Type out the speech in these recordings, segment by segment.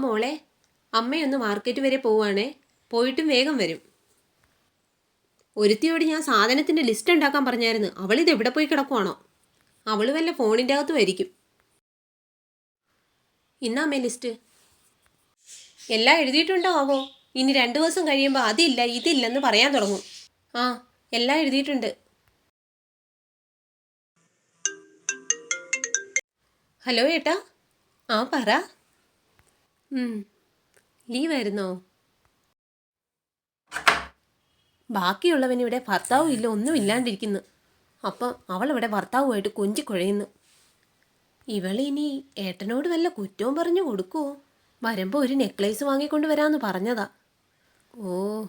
മോളെ, അമ്മയൊന്ന് മാർക്കറ്റ് വരെ പോവുകയാണേ, പോയിട്ടും വേഗം വരും. ഒരുത്തിയോട് ഞാൻ സാധനത്തിൻ്റെ ലിസ്റ്റ് ഉണ്ടാക്കാൻ പറഞ്ഞായിരുന്നു. അവളിത് എവിടെ പോയി കിടക്കുവാണോ? അവൾ വല്ല ഫോണിൻ്റെ അകത്തുമായിരിക്കും. ഇന്നാമ്മേ ലിസ്റ്റ് എല്ലാം എഴുതിയിട്ടുണ്ടോ ആവോ? ഇനി 2 ദിവസം കഴിയുമ്പോൾ അതില്ല ഇതില്ലെന്ന് പറയാൻ തുടങ്ങും. ആ, എല്ലാം എഴുതിയിട്ടുണ്ട്. ഹലോ ഏട്ടാ. ആ പറ. ലീവായിരുന്നോ? ബാക്കിയുള്ളവനിവിടെ ഭർത്താവും ഇല്ല, ഒന്നും ഇല്ലാണ്ടിരിക്കുന്നു. അപ്പം അവളിവിടെ ഭർത്താവുമായിട്ട് കൊഞ്ചിക്കുഴയുന്നു. ഇവളിനി ഏട്ടനോട് വല്ല കുറ്റവും പറഞ്ഞു കൊടുക്കുമോ? വരുമ്പോൾ ഒരു നെക്ലേസ് വാങ്ങിക്കൊണ്ട് വരാമെന്ന് പറഞ്ഞതാ. ഓ,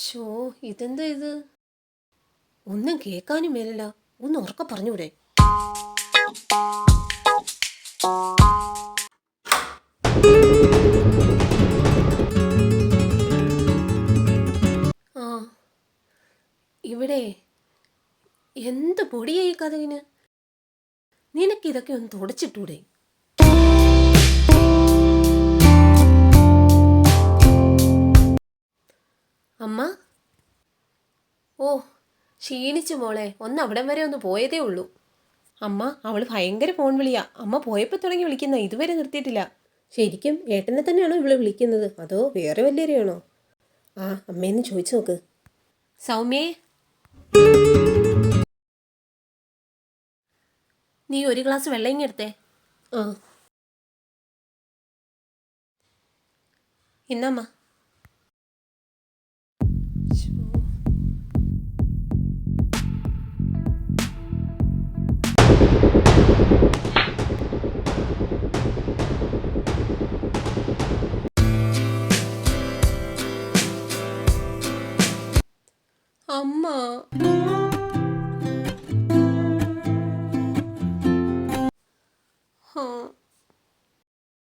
ഷോ, ഇതെന്താ ഇത്? ഒന്നും കേൾക്കാനും മേലല്ല. ഒന്ന് ഉറക്കെ പറഞ്ഞൂടെ? ആ, ഇവിടെ എന്ത് പൊടിയായി കഥകിന്. നിനക്കിതൊക്കെ ഒന്ന് തുടച്ചിട്ടൂടെ? അമ്മ. ഓ, ക്ഷീണിച്ചു മോളെ. ഒന്ന് അവിടം വരെ ഒന്ന് പോയതേ ഉള്ളൂ. അമ്മ, അവൾ ഭയങ്കര ഫോൺ വിളിയാ. അമ്മ പോയപ്പോൾ തുടങ്ങി വിളിക്കുന്ന, ഇതുവരെ നിർത്തിയിട്ടില്ല. ശരിക്കും ഏട്ടനെ തന്നെയാണോ ഇവള് വിളിക്കുന്നത്, അതോ വേറെ വല്ലവരെയാണോ? ആ, അമ്മയെന്ന് ചോദിച്ചു നോക്ക്. സൗമ്യേ, നീ ഒരു ഗ്ലാസ് വെള്ളം ഇങ്ങെടുത്തേ. ആ, ഇന്നമ്മ.